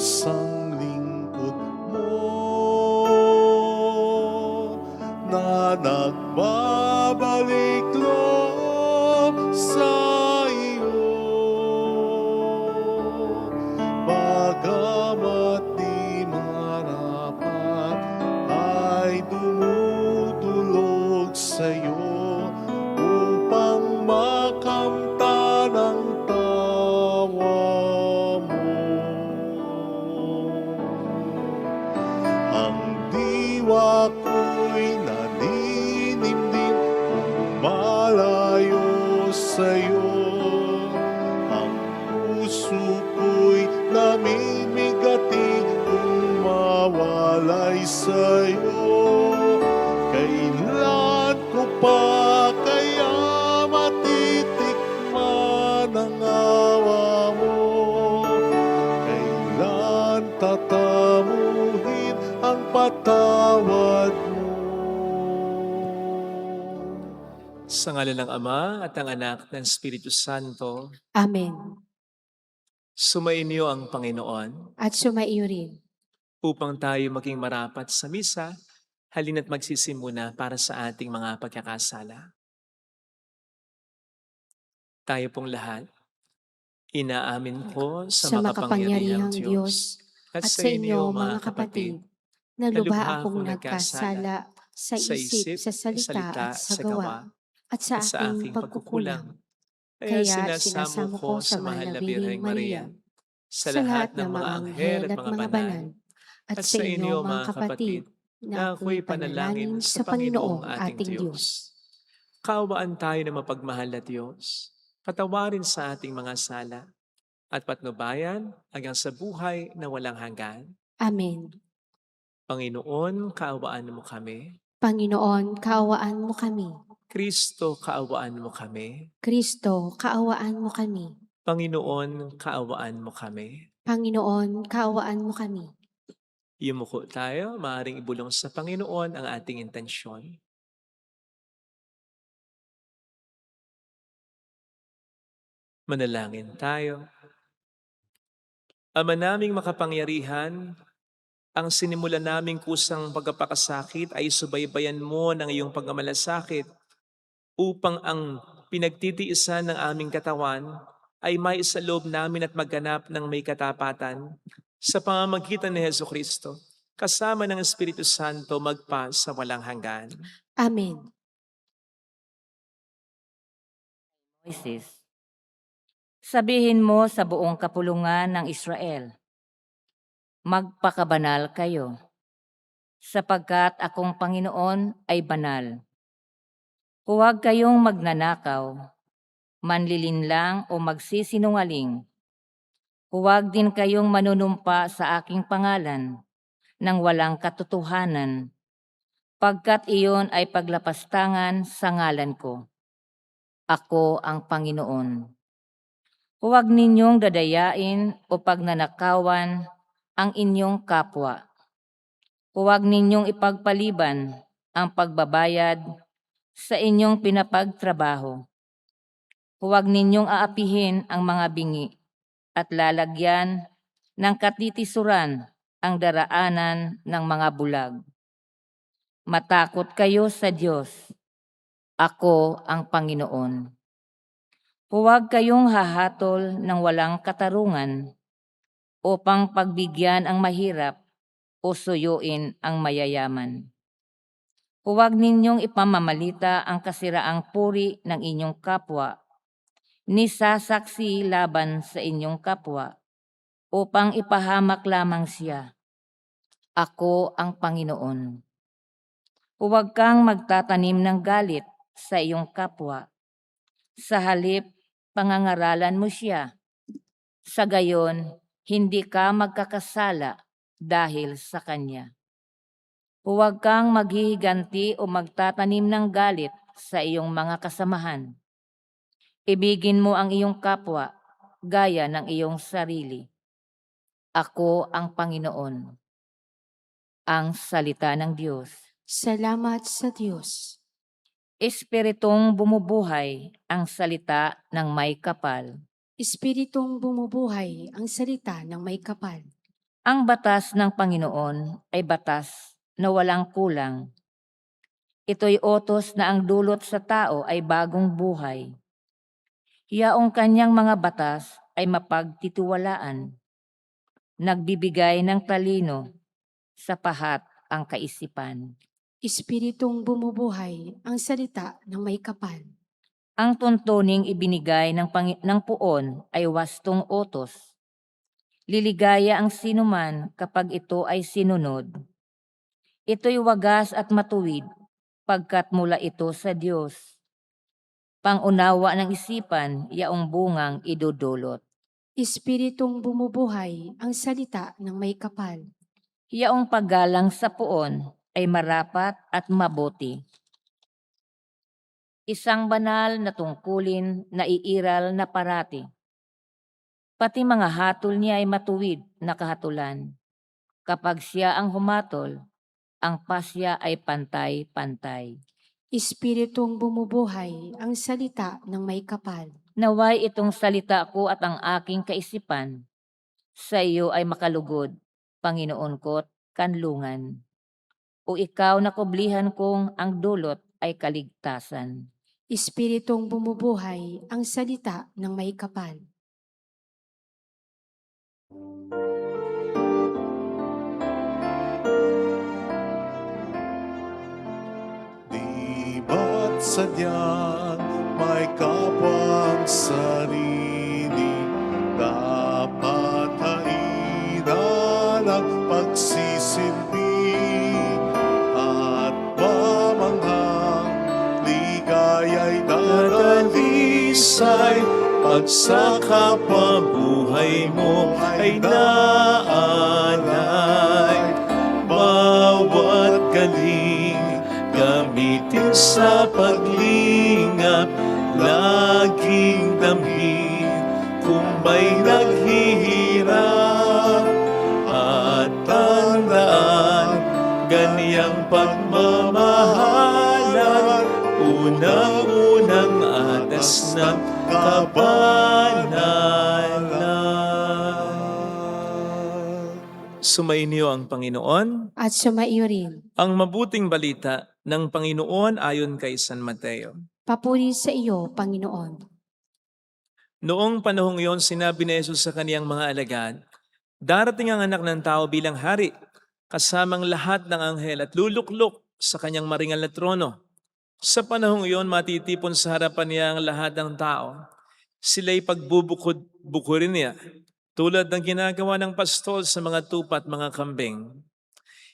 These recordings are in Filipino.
Diyos ang lingkod mo na nagbabalik loob sa iyo. Bagamat di marapat ay dumudulog sa'yo upang makamtan ang tawa mo. Ang diwa ko'y naninimdim kung malayo sa'yo. Ang puso ko'y namimigati kung mawalay sa'yo. Kailan ko pa kaya matitikman ang awa mo? Kailan tatamuhin ang patawad mo? Sa ngalan ng Ama at ng Anak ng Espiritu Santo, Amen. sumainyo ang Panginoon At sumaiyo rin. upang tayo maging marapat sa misa. Halina't magsisimuna para sa ating mga pagkakasala. Tayo pong lahat, inaamin ko sa makapangyarihang Diyos at sa inyo mga kapatid, na lubha akong nagkasala sa isip, sa salita at sa gawa, at sa aking pagkukulang. Kaya sinasamo ko sa mahal na Birheng Maria, sa lahat ng mga anghel at mga banal, at sa inyo mga kapatid, na ako'y panalangin sa Panginoong ating Diyos. Kaawaan tayo ng mapagmahal na Diyos, patawarin sa ating mga sala, at patnubayan hanggang sa buhay na walang hanggan. Amen. Panginoon, kaawaan mo kami. Panginoon, kaawaan mo kami. Kristo, kaawaan mo kami. Kristo, kaawaan mo kami. Panginoon, kaawaan mo kami. Panginoon, kaawaan mo kami. Yumuko tayo, maaaring ibulong sa Panginoon ang ating intensyon. Manalangin tayo. Ama naming makapangyarihan, ang sinimulan naming kusang pagkapakasakit ay subaybayan mo ng iyong pagmamalasakit upang ang pinagtitiisan ng aming katawan ay maisaloob namin at magganap ng may katapatan sa pamamagitan ni Jesucristo, kasama ng Espiritu Santo magpa sa walang hanggan. Amen. Moises, sabihin mo sa buong kapulungan ng Israel, magpakabanal kayo, sapagkat akong Panginoon ay banal. Huwag kayong magnanakaw, manlilinlang o magsisinungaling. Huwag din kayong manunumpa sa aking pangalan ng walang katotohanan, pagkat iyon ay paglapastangan sa ngalan ko. Ako ang Panginoon. Huwag ninyong dadayain o pagnanakawan ang inyong kapwa. Huwag ninyong ipagpaliban ang pagbabayad sa inyong pinapagtrabaho. Huwag ninyong aapihin ang mga bingi at lalagyan ng katitisuran ang daraanan ng mga bulag. Matakot kayo sa Diyos. Ako ang Panginoon. Huwag kayong hahatol ng walang katarungan upang pagbigyan ang mahirap o suyuin ang mayayaman. Huwag ninyong ipamamalita ang kasiraang puri ng inyong kapwa, ni sasaksi laban sa inyong kapwa, upang ipahamak lamang siya. Ako ang Panginoon. Huwag kang magtatanim ng galit sa iyong kapwa. Sa halip, pangangaralan mo siya. Sa gayon, hindi ka magkakasala dahil sa kanya. Huwag kang maghihiganti o magtatanim ng galit sa iyong mga kasamahan. Ibigin mo ang iyong kapwa gaya ng iyong sarili. Ako ang Panginoon. Ang salita ng Diyos. Salamat sa Diyos. Espiritong bumubuhay ang salita ng may kapal. Espiritong bumubuhay ang salita ng may kapal. Ang batas ng Panginoon ay batas na walang kulang. Ito'y utos na ang dulot sa tao ay bagong buhay. Yaong kanyang mga batas ay mapagtitiwalaan. Nagbibigay ng talino sa pahat ang kaisipan. Espiritong bumubuhay ang salita ng may kapal. Ang tuntuning ibinigay ng puon ay wastong utos. Liligaya ang sinuman kapag ito ay sinunod. Ito'y wagas at matuwid pagkat mula ito sa Diyos. Pangunawa ng isipan, yaong bungang idudulot. Espiritong bumubuhay ang salita ng may kapal. Yaong paggalang sa puon ay marapat at mabuti. Isang banal na tungkulin na iiral na parati. Pati mga hatol niya ay matuwid na kahatulan. Kapag siya ang humatol, ang pasya ay pantay-pantay. Espiritong bumubuhay ang salita ng may kapal. Naway itong salita ko at ang aking kaisipan sa iyo ay makalugod, Panginoon ko't kanlungan. O ikaw na kublihan kong ang dulot ay kaligtasan. Espiritong bumubuhay ang salita ng may kapal. Di ba't sadyang may kapang sarili, dapat hairan ang pagsisilbi at mamanghang ligaya'y dadalisay pag sa kapabuhay mo ay naalay. Bawat galing gamitin sa paglingap, laging damhin kung may naghihirap. At tandaan, ganyang pagmamahalan, unang-unang adas ng kabanalan. Sumainyo ang Panginoon. At sumaiyo rin. Ang mabuting balita ng Panginoon ayon kay San Mateo. Papuri sa iyo, Panginoon. Noong panahong iyon, sinabi ni Jesus sa kaniyang mga alagad, darating ang anak ng tao bilang hari, kasamang lahat ng anghel at luluklok sa kanyang maringal na trono. Sa panahong iyon, matitipon sa harapan niya ang lahat ng tao. Sila'y pagbubukod-bukurin niya, tulad ng ginagawa ng pastol sa mga tupa at mga kambing.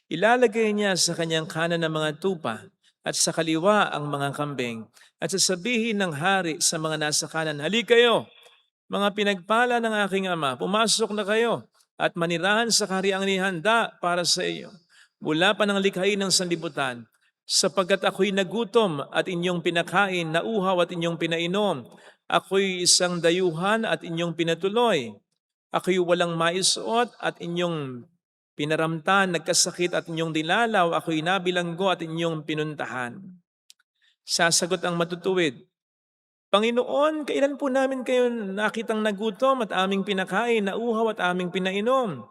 Ilalagay niya sa kanyang kanan ng mga tupa at sa kaliwa ang mga kambing. At sasabihin ng hari sa mga nasa kanan, halika kayo, mga pinagpala ng aking ama, pumasok na kayo at manirahan sa kahariang nihanda para sa iyo. Mula pa ng likhain ng sanlibutan, sapagkat ako'y nagutom at inyong pinakain, nauhaw at inyong pinainom. Ako'y isang dayuhan at inyong pinatuloy. Ako'y walang maisuot at inyong pinaramtan, nagkasakit at inyong dilalaw. Ako'y nabilanggo at inyong pinuntahan. Sasagot ang matutuwid, Panginoon, kailan po namin kayo nakitang nagutom at aming pinakain, nauhaw at aming pinainom?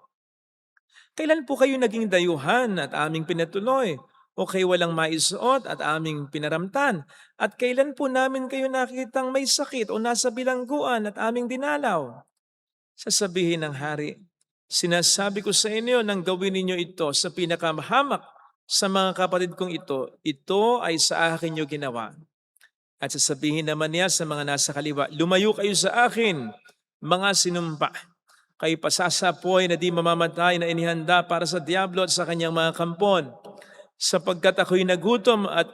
Kailan po kayo naging dayuhan at aming pinatuloy? O kayo walang maisuot at aming pinaramtan? At kailan po namin kayo nakitang may sakit o nasa bilangguan at aming dinalaw? Sasabihin ng hari, sinasabi ko sa inyo nang gawin ninyo ito sa pinakamahamak sa mga kapatid kong ito ay sa akin nyo ginawa. At sasabihin naman niya sa mga nasa kaliwa, lumayo kayo sa akin, mga sinumpa. Kayo pasasapoy na di mamamatay na inihanda para sa diablo at sa kanyang mga kampon. Sapagkat ako'y nagutom at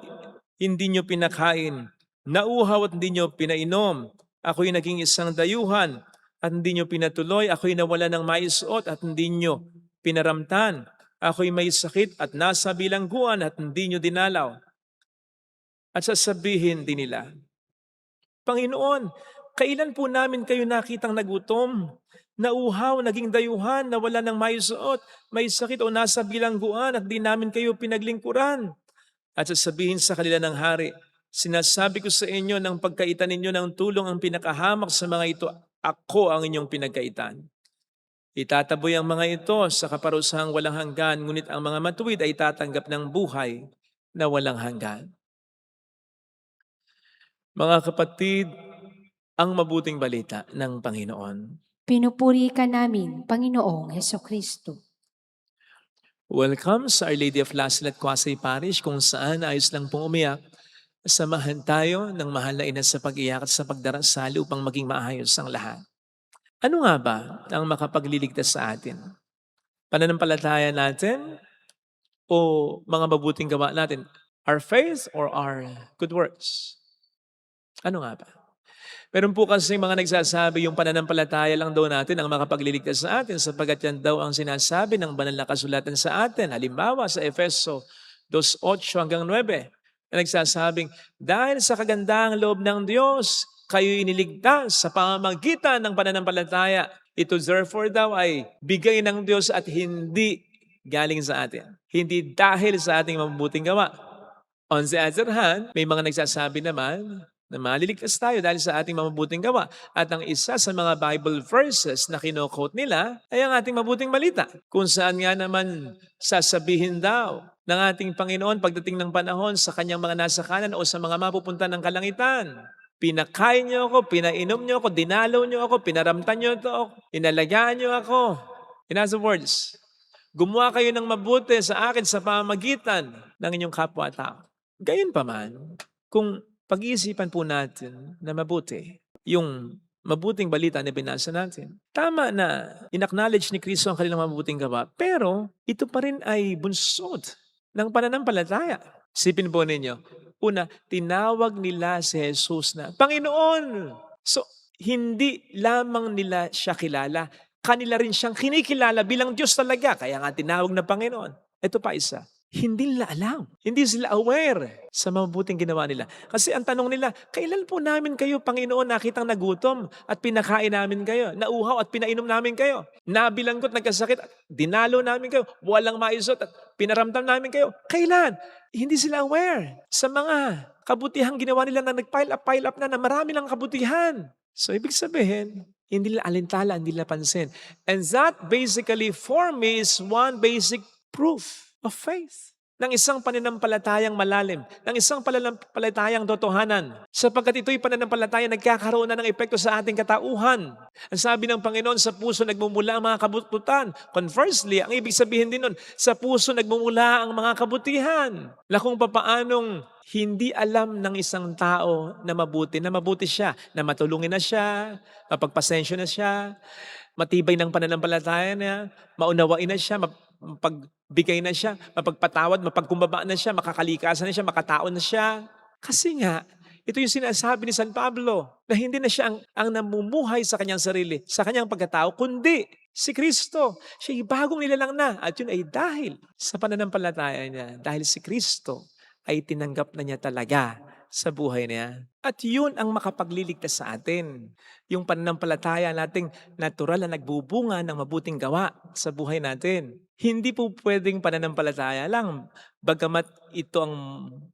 hindi nyo pinakain, nauhaw at hindi nyo pinainom. Ako'y naging isang dayuhan at hindi nyo pinatuloy. Ako'y nawala ng maisuot at hindi nyo pinaramtan. Ako'y may sakit at nasa bilangguan at hindi nyo dinalaw. At sasabihin din nila, Panginoon, kailan po namin kayo nakitang nagutom, nauhaw, naging dayuhan, nawala ng maisuot, may sakit o nasa bilangguan at di namin kayo pinaglingkuran? At sasabihin sa kanila ng hari, sinasabi ko sa inyo ng pagkaitan ninyo ng tulong ang pinakahamak sa mga ito, ako ang inyong pinagkaitan. Itataboy ang mga ito sa kaparusahang walang hanggan, ngunit ang mga matuwid ay tatanggap ng buhay na walang hanggan. Mga kapatid, ang mabuting balita ng Panginoon. Pinupuri ka namin, Panginoong Hesukristo. Welcome sa Our Lady of Lasal at Quasay Parish, kung saan ayos lang pong umiyak. Samahan tayo ng mahal na ina sa pag-iyak at sa pagdarasal upang maging maayos ang lahat. Ano nga ba ang makapagliligtas sa atin? Pananampalataya natin o mga mabuting gawa natin? Our faith or our good works? Ano nga ba? Meron po kasi mga nagsasabi yung pananampalataya lang daw natin ang makapagliligtas sa atin sapagkat yan daw ang sinasabi ng banal na kasulatan sa atin. Halimbawa sa Efeso 2:8 hanggang 9 na nagsasabing, dahil sa kagandahang loob ng Diyos, kayo iniligtas sa pamamagitan ng pananampalataya. Ito therefore daw ay bigay ng Diyos at hindi galing sa atin. Hindi dahil sa ating mabubuting gawa. On the other hand, may mga nagsasabi naman na maliligtas tayo dahil sa ating mabubuting gawa. At ang isa sa mga Bible verses na kino-quote nila ay ang ating mabuting balita. Kung saan nga naman sasabihin daw ng ating Panginoon pagdating ng panahon sa kanyang mga nasa kanan o sa mga mapupunta ng kalangitan. Pinakain niyo ako, pinainom niyo ako, dinalaw niyo ako, pinaramtan niyo ako, inalagaan niyo ako. In other words, gumawa kayo ng mabuti sa akin sa pamamagitan ng inyong kapwa-tao. Gayon pa man, kung pag-iisipan po natin na mabuti yung mabuting balita na binasa natin. Tama na in-acknowledge ni Kristo ang kanilang mabuting gawa, pero ito pa rin ay bunsod ng pananampalataya. Sipin po ninyo, una, tinawag nila si Jesus na Panginoon. So, hindi lamang nila siya kilala, kanila rin siyang kinikilala bilang Diyos talaga, kaya nga tinawag na Panginoon. Ito pa isa. Hindi nila alam. Hindi sila aware sa mabuting ginawa nila. Kasi ang tanong nila, kailan po namin kayo, Panginoon, nakitang nagutom at pinakain namin kayo? Nauhaw at pinainom namin kayo? Nabilanggot, nagkasakit at dinalo namin kayo? Walang maisot at pinaramdam namin kayo? Kailan? Hindi sila aware sa mga kabutihang ginawa nila na nag-pile up na marami lang kabutihan. So, ibig sabihin, hindi nila alintala, hindi nila pansin. And that basically for me is one basic proof of faith. Ng isang pananampalatayang malalim, ng isang pananampalatayang totohanan. Sapagkat ito'y pananampalataya nagkakaroon na ng epekto sa ating katauhan. Ang sabi ng Panginoon, sa puso nagmumula ang mga kabututan. Conversely, ang ibig sabihin din nun, sa puso nagmumula ang mga kabutihan. Na kung papaanong hindi alam ng isang tao na mabuti siya, na matulungin na siya, mapagpasensyo na siya, matibay ng pananampalataya niya, maunawain na siya, mapagbigay na siya, mapagpatawad, mapagkumbaba na siya, makakalikasan na siya, makataon na siya. Kasi nga, ito yung sinasabi ni San Pablo, na hindi na siya ang namumuhay sa kanyang sarili, sa kanyang pagkatao, kundi si Kristo. Siya'y bagong nilalang na. At yun ay dahil sa pananampalataya niya, dahil si Kristo ay tinanggap na niya talaga sa buhay niya. At yun ang makapagliligtas sa atin. Yung pananampalataya nating natural na nagbubunga ng mabuting gawa sa buhay natin. Hindi po pwedeng pananampalataya lang, bagamat ito ang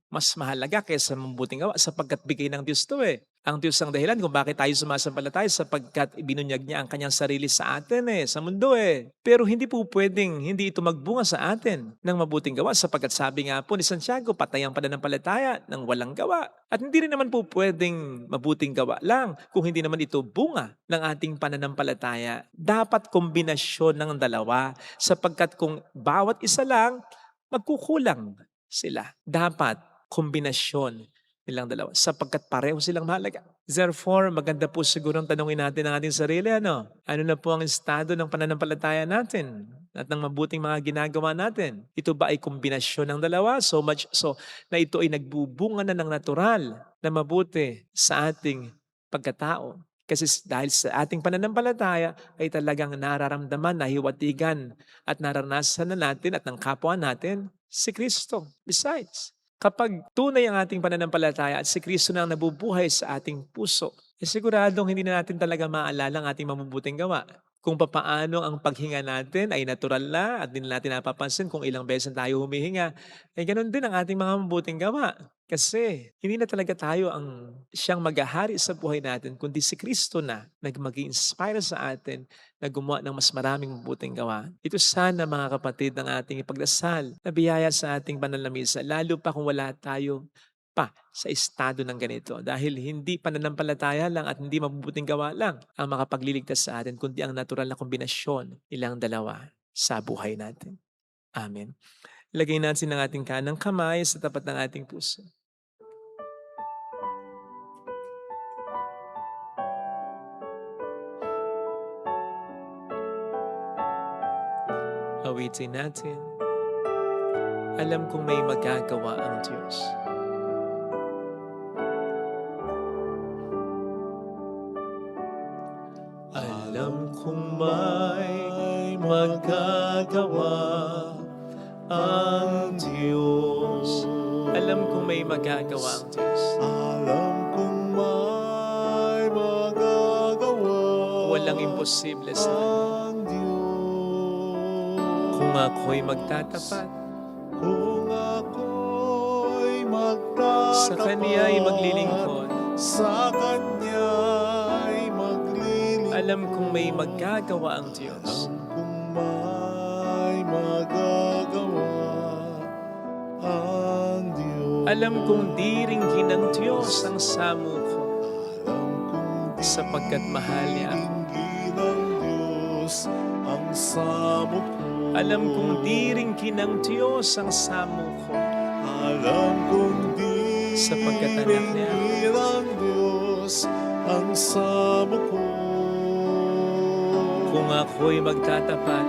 mas mahalaga kaysa mabuting gawa sapagkat bigay ng Diyos to eh. Ang Diyos ang dahilan kung bakit tayo sumasampalataya sapagkat ibinunyag niya ang kanyang sarili sa atin sa mundo Pero hindi po pwedeng hindi ito magbunga sa atin ng mabuting gawa sapagkat sabi nga po ni Santiago, patay ang pananampalataya ng walang gawa. At hindi rin naman po pwedeng mabuting gawa lang kung hindi naman ito bunga ng ating pananampalataya. Dapat kombinasyon ng dalawa sapagkat kung bawat isa lang, magkukulang sila. Dapat kombinasyon nilang dalawa sapagkat pareho silang mahalaga. Therefore, maganda po siguro tanungin natin ang ating sarili, ano na po ang estado ng pananampalataya natin at ng mabuting mga ginagawa natin? Ito ba ay kombinasyon ng dalawa? So much so na ito ay nagbubunga na ng natural na mabuti sa ating pagkatao. Kasi dahil sa ating pananampalataya ay talagang nararamdaman, nahiwatigan at naranasan na natin at ng kapwa natin si Kristo. Besides, kapag tunay ang ating pananampalataya at si Kristo na ang nabubuhay sa ating puso, siguradong hindi na natin talaga maalala ang ating mabubuting gawa. Kung papaano ang paghinga natin ay natural na at din natin napapansin kung ilang beses tayo humihinga, ganoon din ang ating mga mabubuting gawa. Kasi hindi na talaga tayo ang siyang maghahari sa buhay natin, kundi si Kristo na nag-mag-inspire sa atin na gumawa ng mas maraming mabuting gawa. Ito sana mga kapatid ang ating ipagdasal na biyaya sa ating banal na misa, lalo pa kung wala tayo pa sa estado ng ganito. Dahil hindi pananampalataya lang at hindi mabubuting gawa lang ang makapagliligtas sa atin, kundi ang natural na kombinasyon ilang dalawa sa buhay natin. Amen. Lagay natin ang ating kanang kamay sa tapat ng ating puso. Awitin natin. Alam kong may magagawa ang Diyos. Alam kong may magagawa ang Diyos. Alam kong may magagawa ang Diyos. Alam kong may magagawa Walang imposible sa Kanya. ang Diyos. Kung ako'y magtatapat, Kung ako'y magtatapat sa Kaniya'y maglilingkod, sa Kanya'y maglilingkod. alam kong may magagawa ang Diyos. Alam kong may magagawa ang Diyos. Alam kong diringgin ng Diyos ang samo ko, Alam kong sapagkat mahal niya ako. diringgin ng Diyos ang samo ko. Alam kong diringgin ng Diyos ang samo ko, Alam kong sapagkat anak niya ako. diringgin ng Diyos ang samo ko. Kung ako'y magtatapat,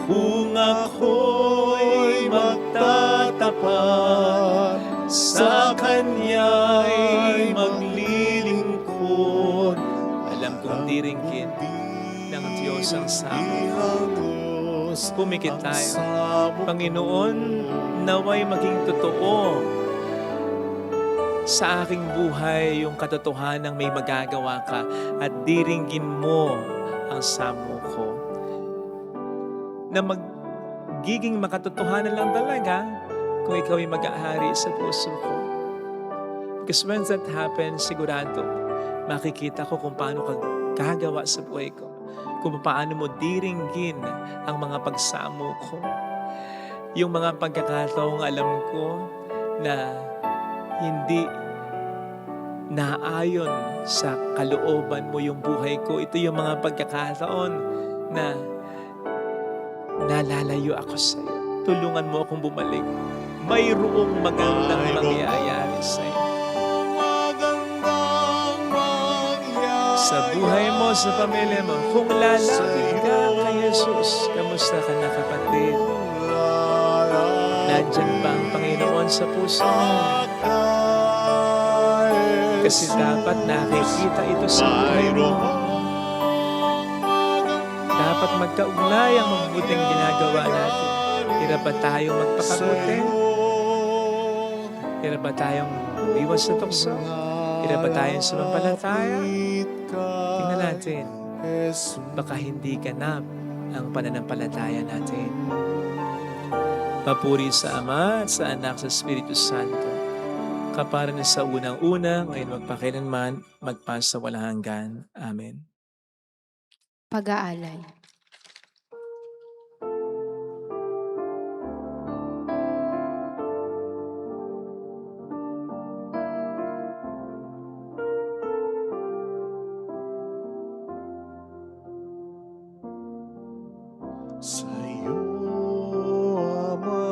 Kung ako'y magtatapat sa Kanya'y maglilingkod. alam kong diringgin ng Diyos ang samo ko. Pumikit tayo. Panginoon, naway maging totoo sa aking buhay yung katotohanan ng may magagawa ka at diringgin mo ang samo ko. Na magiging makatotohanan lang talaga kung ikaw ay mag-aari sa puso ko. Because when that happens, sigurado, makikita ko kung paano ka gagawa sa buhay ko. Kung paano mo diringgin ang mga pagsamo ko. Yung mga pagkakataong alam ko na hindi naayon sa kalooban mo yung buhay ko. Ito yung mga pagkakataon na nalalayo ako sa iyo. Tulungan mo akong bumalik. Mayroong magandang mangyayari sa iyo. Sa buhay mo, sa pamilya mo, kung lalapit ka kay Jesus, kamusta ka na kapatid? Nandyan ba ang Panginoon sa puso mo? Kasi dapat nakikita ito sa buhay mo. Dapat magkaugnay ang mabuting ginagawa natin. Hirap ba tayong magpakabuti? Hirap ba tayong iwas sa tukso? Hirap ba tayong sumampalataya? Tingnan natin. Baka hindi ganap ang pananampalataya natin. Papuri sa Ama at sa Anak sa Espiritu Santo. Kapara na sa unang-una, ngayon magpakilanman, magpasa walang hanggan. Amen. Pag-aalay. Sa iyo, Ama,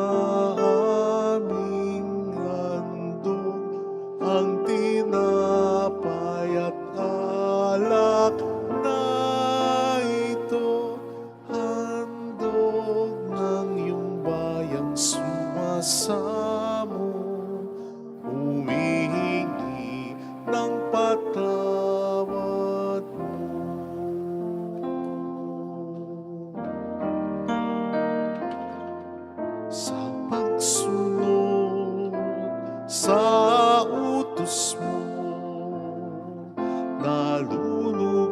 aming handog ang tinapay at alak na ito, handog ng iyong bayang sumasamo, humihingi ng patawad mo. Sa pagsunod sa utos mo,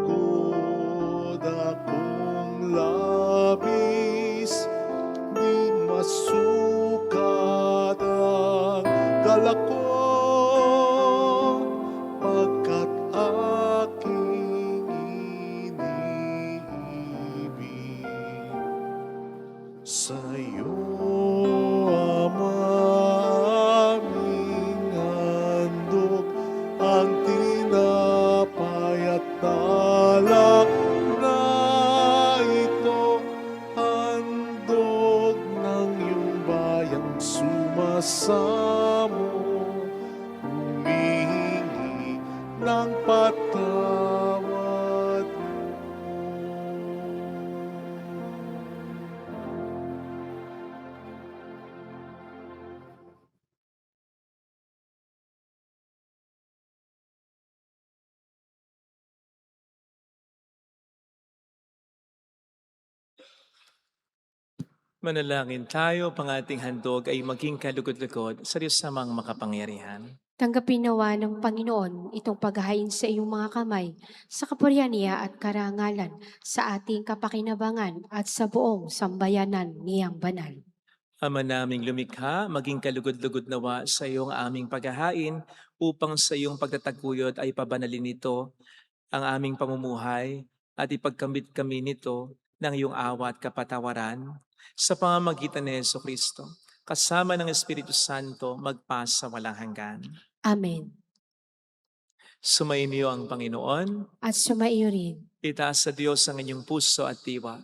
nalulugod akong labis, di masukat ang galak ko, pagkat aking iniibig. Sa'yo, Ama, aming handog ang tinapay at alak na ito, handog ng iyong bayang sumasamo, humihingi ng patawad mo. Manalangin tayo, pang ating handog ay maging kalugod-lugod sa Diyos samang makapangyarihan. Tanggapin nawa ng Panginoon itong paghahain sa iyong mga kamay, sa kapurihan niya at karangalan, sa ating kapakinabangan at sa buong sambayanan niyang banal. Ama naming lumikha, maging kalugod-lugod nawa sa iyong aming paghahain upang sa iyong pagtataguyod ay pabanalin nito ang aming pamumuhay at ipagkamit kami nito ng iyong awa at kapatawaran sa pamamagitan ni Yesu Kristo, kasama ng Espiritu Santo, magpasa walang hanggan. Amen. Sumainyo ang Panginoon, At sumaiyo rin, itaas sa Diyos ang inyong puso at diwa.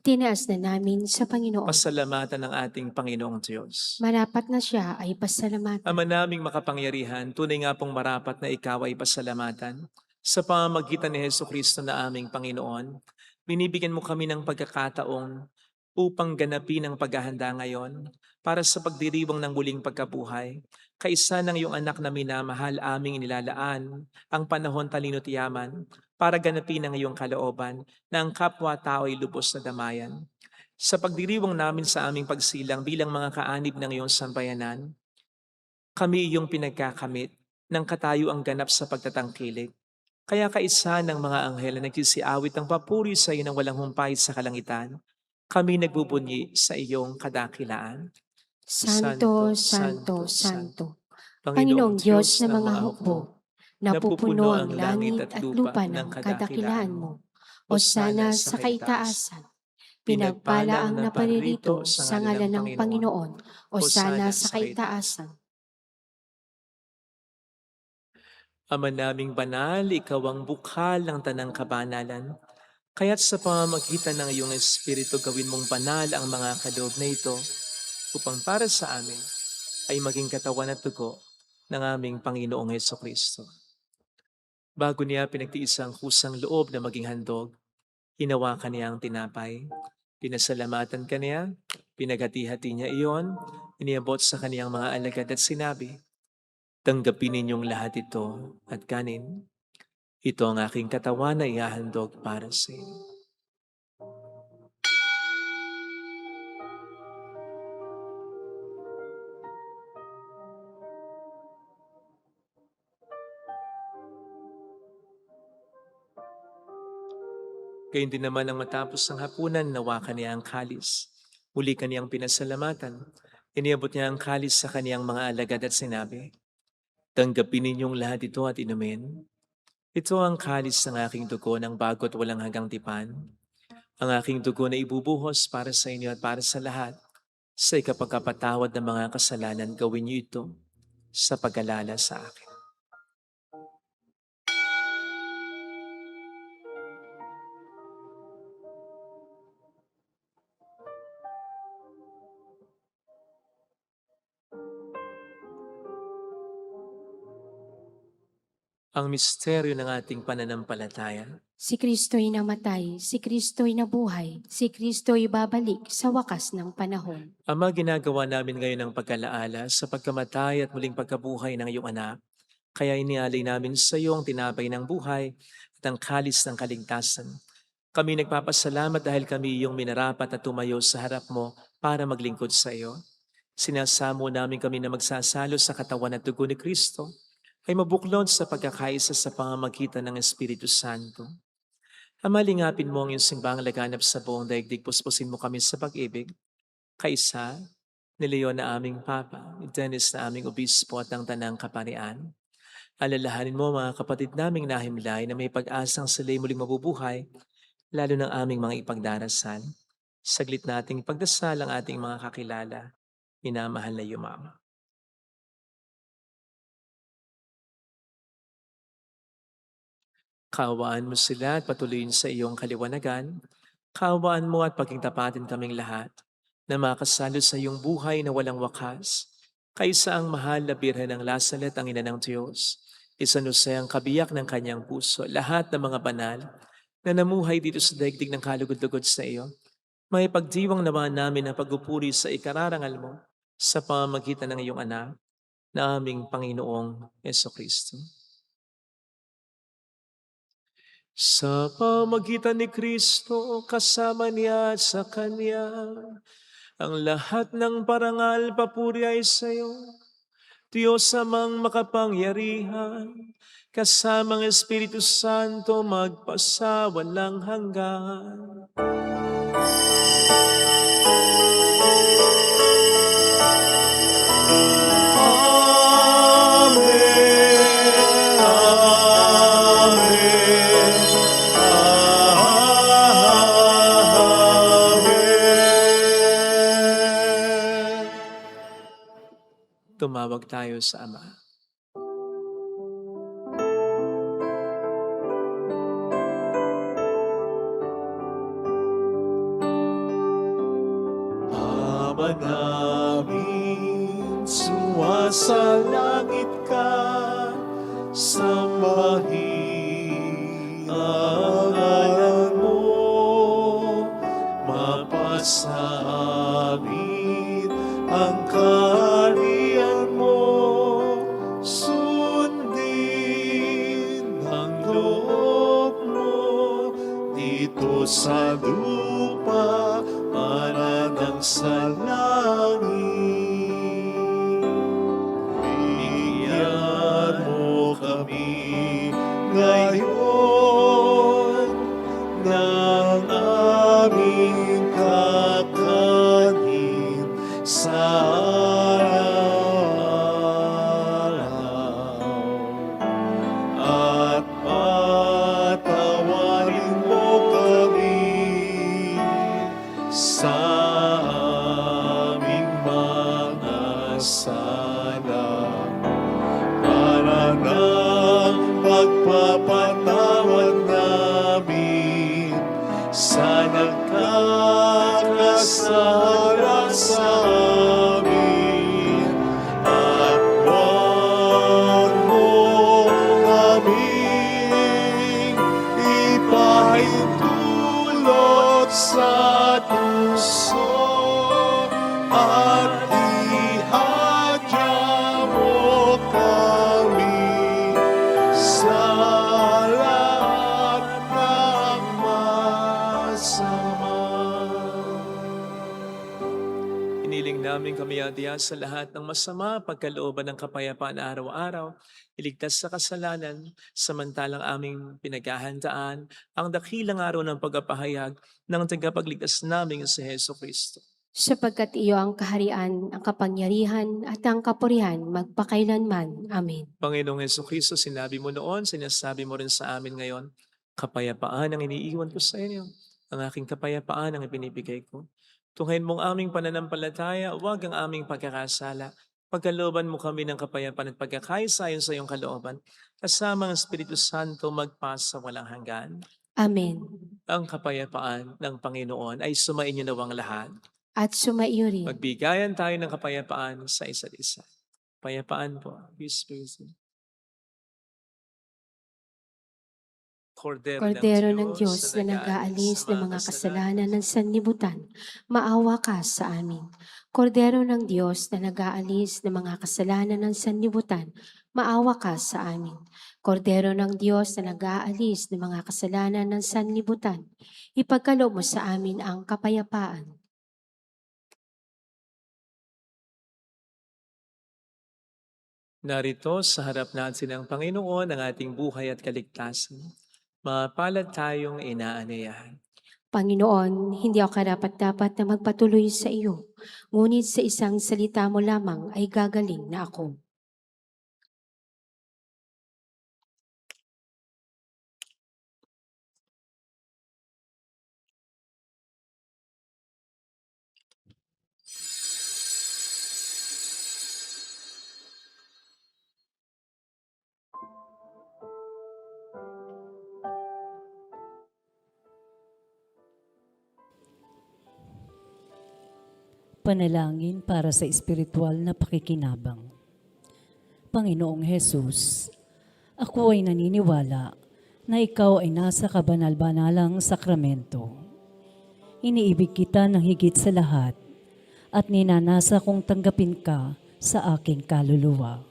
tinaas na namin sa Panginoon. Pasalamatan ng ating Panginoong Diyos. Marapat na siya ay pasalamatan. Ama naming makapangyarihan, tunay nga pong marapat na ikaw ay pasalamatan. Sa pamamagitan ni Hesus Kristo na aming Panginoon, binibigyan mo kami ng pagkakataong upang ganapin ang paghahanda ngayon para sa pagdiriwang ng muling pagkabuhay. Kaisa ng iyong anak na minamahal, aming inilalaan ang panahon, talino't yaman para ganapin ang iyong kalooban na ang kapwa-tao ay lubos na damayan. Sa pagdiriwang namin sa aming pagsilang bilang mga kaanib ng iyong sambayanan, kami iyong pinagkakamit ng katayuang ganap sa pagtatangkilik. Kaya kaisa ng mga anghel na nagsisiawit ng papuri sa iyo ng walang humpay sa kalangitan, kami nagbubunyi sa iyong kadakilaan. Santo, Santo, Santo, Panginoong Diyos na mga hukbo, napupuno ang langit at lupa ng kadakilaan mo. O sana sa kaitaasan, pinagpala ang naparirito sa ngalan ng Panginoon. O sana sa kaitaasan. Ama naming banal, ikaw ang bukal ng tanang kabanalan. Kaya't sa pamamagitan ng iyong Espiritu gawin mong banal ang mga kaloob na ito upang para sa amin ay maging katawan at dugo ng aming Panginoong Hesukristo. Bago niya pinagtiis ang kusang loob na maging handog, hinawakan niya ang tinapay, pinasalamatan ka niya, pinaghati-hati niya iyon, iniabot sa kaniyang mga alagad at sinabi, "Tanggapin ninyong lahat ito at kanin. Ito ang aking katawan na ihahandog para sa inyo." Gayun din naman ang matapos ng hapunan, nawakan niya ang kalis. Muli kaniyang pinasalamatan. Iniabot niya ang kalis sa kaniyang mga alagad at sinabi, "Tanggapin ninyong lahat ito at inumin. Ito ang kalis ng aking dugo ng bago at walang hanggang tipan. Ang aking dugo na ibubuhos para sa inyo at para sa lahat. Sa ikapagkapatawad ng mga kasalanan, gawin niyo ito sa pag-alala sa akin." Ang misteryo ng ating pananampalataya. Si Kristo'y namatay, si Kristo'y nabuhay, si Kristo'y babalik sa wakas ng panahon. Ama, ginagawa namin ngayon ang pagkalaala sa pagkamatay at muling pagkabuhay ng iyong anak. Kaya inialay namin sa iyo ang tinapay ng buhay at ang kalis ng kaligtasan. Kami nagpapasalamat dahil kami iyong minarapat at tumayo sa harap mo para maglingkod sa iyo. Sinasamo namin kami na magsasalo sa katawan at dugo ni Kristo ay mabuklod sa pagkakaisa sa pamamagitan ng Espiritu Santo. Ama, lingapin mo ang iyong simbang laganap sa buong daigdig, puspusin mo kami sa pag-ibig. Kaisa, ni Leon na aming Papa, ni Dennis na aming Obispo at ng Tanang Kaparian. Alalahanin mo mga kapatid naming nahimlay na may pag-asang sila'y muling mabubuhay, lalo ng aming mga ipagdarasal. Saglit nating pagdasal ang ating mga kakilala, minamahal na yumama. Kaawaan mo sila at patuloyin sa iyong kaliwanagan. Kaawaan mo at pagkingtapatin kaming lahat na makasalo sa iyong buhay na walang wakas. Kaysa ang mahal na Birhen ng Lasalet, ang ina ng Diyos, isanusay ang kabiyak ng kanyang puso, lahat ng mga banal na namuhay dito sa daigdig ng kalugod-lugod sa iyo. May pagdiwang naman namin ang pagpupuri sa ikararangal mo sa pamamagitan ng iyong anak na aming Panginoong Kristo. Sa pamagitan ni Kristo, kasama niya at sa Kanya, ang lahat ng parangal papuri ay sa iyo, Diyos amang makapangyarihan, kasamang Espiritu Santo magpasawalang hanggan. Tumawag tayo sa Ama. Ama namin, sumasalangit ka, sambahin ang ngalan mo, mapasa amin ang kaharian mo, sundin ang loob mo dito sa lupa para ng sa langit. Bigyan mo kami ngayon ng aming kakanin sa araw-araw. At patawarin mo kami sa aming mga sala, para ng pagpapatawad namin sa nagkakasala sa amin. At huwag mo kaming ipahintulot sa tuso, at ihadya mo kami sa lahat ng masama. Iniling namin kami adya sa lahat ng masama, pagkalooban ng kapayapaan araw-araw, iligtas sa kasalanan, samantalang aming pinaghahandaan ang dakilang araw ng pagpapahayag ng tagapagligtas naming si Heso Kristo. Sapagkat iyo ang kaharian, ang kapangyarihan, at ang kapurihan magpakailanman. Amen. Panginoong Heso Kristo, sinabi mo noon, sinasabi mo rin sa amin ngayon, kapayapaan ang iniiwan ko sa inyo. Ang aking kapayapaan ang ibinibigay ko. Tunghayin mong aming pananampalataya, huwag ang aming pagkakasala. Pagkalooban mo kami ng kapayapaan at pagkakaisayon sa iyong kalooban, kasama ang Espiritu Santo magpasa walang hanggan. Amen. Ang kapayapaan ng Panginoon ay sumainyo nawang lahat. At sumaiyo rin. Magbigayan tayo ng kapayapaan sa isa't isa. Kapayapaan po. Peace be with you. Kordero ng Diyos na nag-aalis ng mga kasalanan ng sanlibutan, maawa ka sa amin. Kordero ng Diyos na nag-aalis ng mga kasalanan ng sanlibutan, maawa ka sa amin. Kordero ng Diyos na nag-aalis ng mga kasalanan ng sanlibutan, ipagkaloob mo sa amin ang kapayapaan. Narito sa harap natin ang Panginoon, ang ating buhay at kaligtasan. Mapalad tayong inaanayahan. Panginoon, hindi ako karapat-dapat na magpatuloy sa iyo, ngunit sa isang salita mo lamang ay gagaling na ako. Panalangin para sa espiritual na pakikinabang. Panginoong Hesus, ako ay naniniwala na ikaw ay nasa kabanal-banalang sakramento. Iniibig kita ng higit sa lahat at ninanasa kong tanggapin ka sa aking kaluluwa.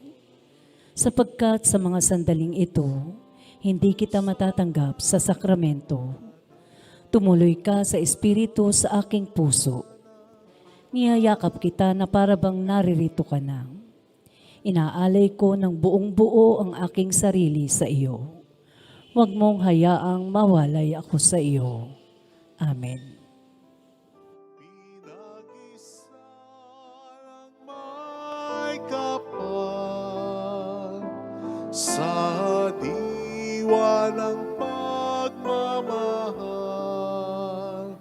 Sapagkat sa mga sandaling ito, hindi kita matatanggap sa sakramento. Tumuloy ka sa espiritu sa aking puso. Niyayakap kita na para bang naririto ka na. Inaalay ko ng buong buo ang aking sarili sa iyo. Huwag mong hayaang mawalay ako sa iyo. Amen. Pinag-isa ng may kapal sa diwa ng pagmamahal.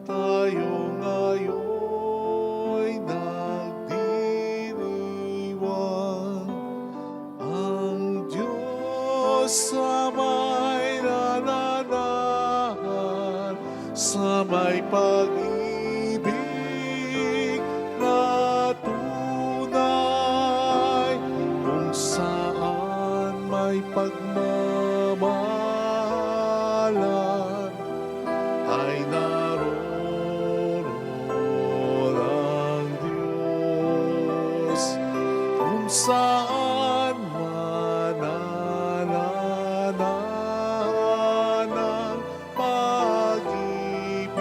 Tayo ngayon'y nagdiriwang. Ang Diyos sa may nananahan, sa may pag-ibig na tunay, kung saan may pagmamahalan, ay naroon ang Diyos. Kung saan manananahan ang pag-ibig,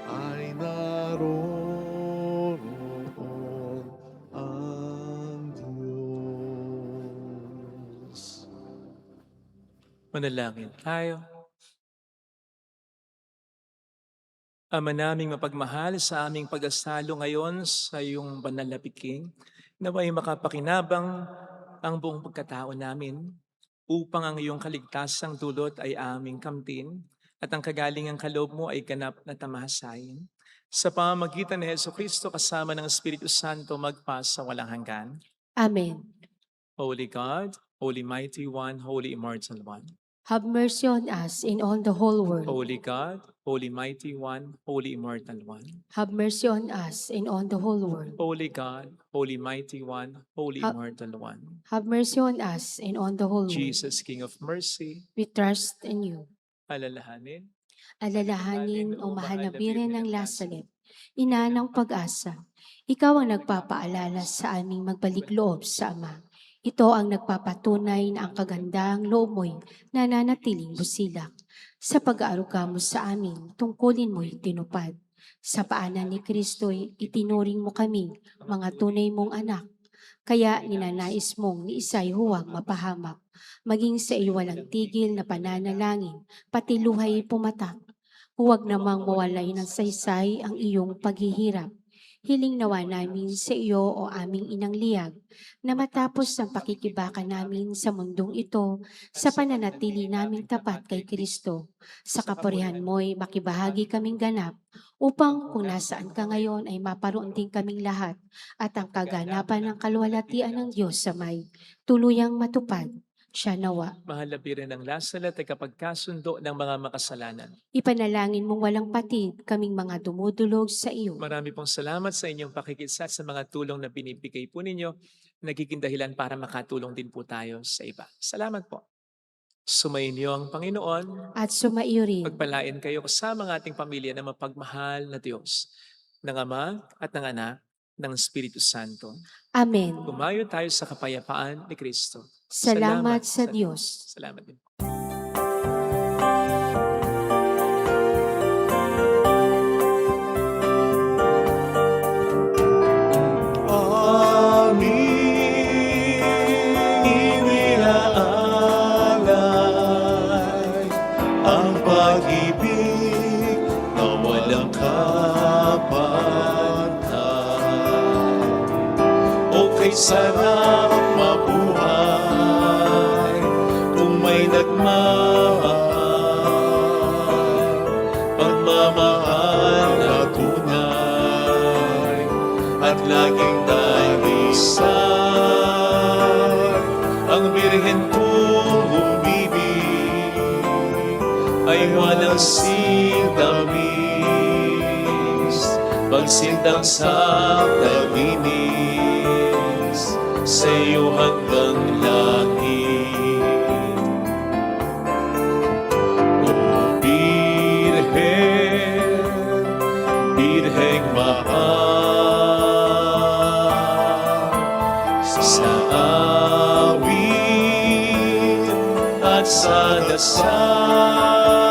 ay naroon ang Diyos. Manalangin tayo. Ama naming mapagmahal, sa aming pag-asalo ngayon sa iyong banal na piking, naway makapakinabang ang buong pagkatao namin upang ang iyong kaligtasang dulot ay aming kamtin at ang kagalingang kaloob mo ay ganap na tamahasayin. Sa pamamagitan ni Jesucristo kasama ng Espiritu Santo magpas sa walang hanggan. Amen. Holy God, Holy Mighty One, Holy Immortal One. Have mercy on us and on the whole world. Holy God, Holy Mighty One, Holy Immortal One. Have mercy on us and on the whole world. Holy God, Holy Mighty One, Holy Ha- Immortal One. Have mercy on us and on the whole world. Jesus, King of Mercy, We trust in you. alalahanin. Alalahanin o mahal na Birhen ng Lazaret, ina ng pag-asa. Ikaw ang nagpapaalala sa aming magbalik loob sa Ama. Ito ang nagpapatunay na ang kagandahang loob mo'y nananatiling busilak. Sa pag-aaruga mo sa amin, tungkulin mo'y tinupad. Sa paanan ni Kristo'y itinuring mo kami, mga tunay mong anak. Kaya ninanais mong ni isa'y huwag mapahamak. Maging sa iyo walang tigil na pananalangin, pati luhay pumatak. Huwag namang mawalay ng saysay ang iyong paghihirap. Hiling nawa namin sa iyo o aming inang liyag, na matapos ang pakikibaka namin sa mundong ito, sa pananatili naming tapat kay Kristo, sa kapurihan mo'y makibahagi kaming ganap, upang kung nasaan ka ngayon ay maparoon din kaming lahat, at ang kaganapan ng kaluwalhatian ng Diyos sa may tuluyang matupad. Siya nawa. Mahal na Birhen ng Lazaret ay kapagkasundo ng mga makasalanan. Ipanalangin mong walang patid kaming mga dumudulog sa iyo. Marami pong salamat sa inyong pakikisa sa mga tulong na binibigay po ninyo. Nagiging dahilan para makatulong din po tayo sa iba. Salamat po. Sumainyo ang Panginoon. At sumaiyo rin. Pagpalain kayo kasama ng ating pamilya na mapagmahal na Diyos, ng Ama at ng Anak, ng Espiritu Santo. Amen. Umayo tayo sa kapayapaan ni Kristo. Salamat sa Diyos. Salamat din. Aming inaalay ang pag-ibig na walang kapantay. O kay sarap mabuhay kung may nagmamahal, pagmamahal na tunay at laging dahisay. Ang Birhen kong umibig ay walang sintamis, Magsintang sa taginis, sa iyo hanggang langit. O Birhen, Birheng mahal, sa awit at sa dasal,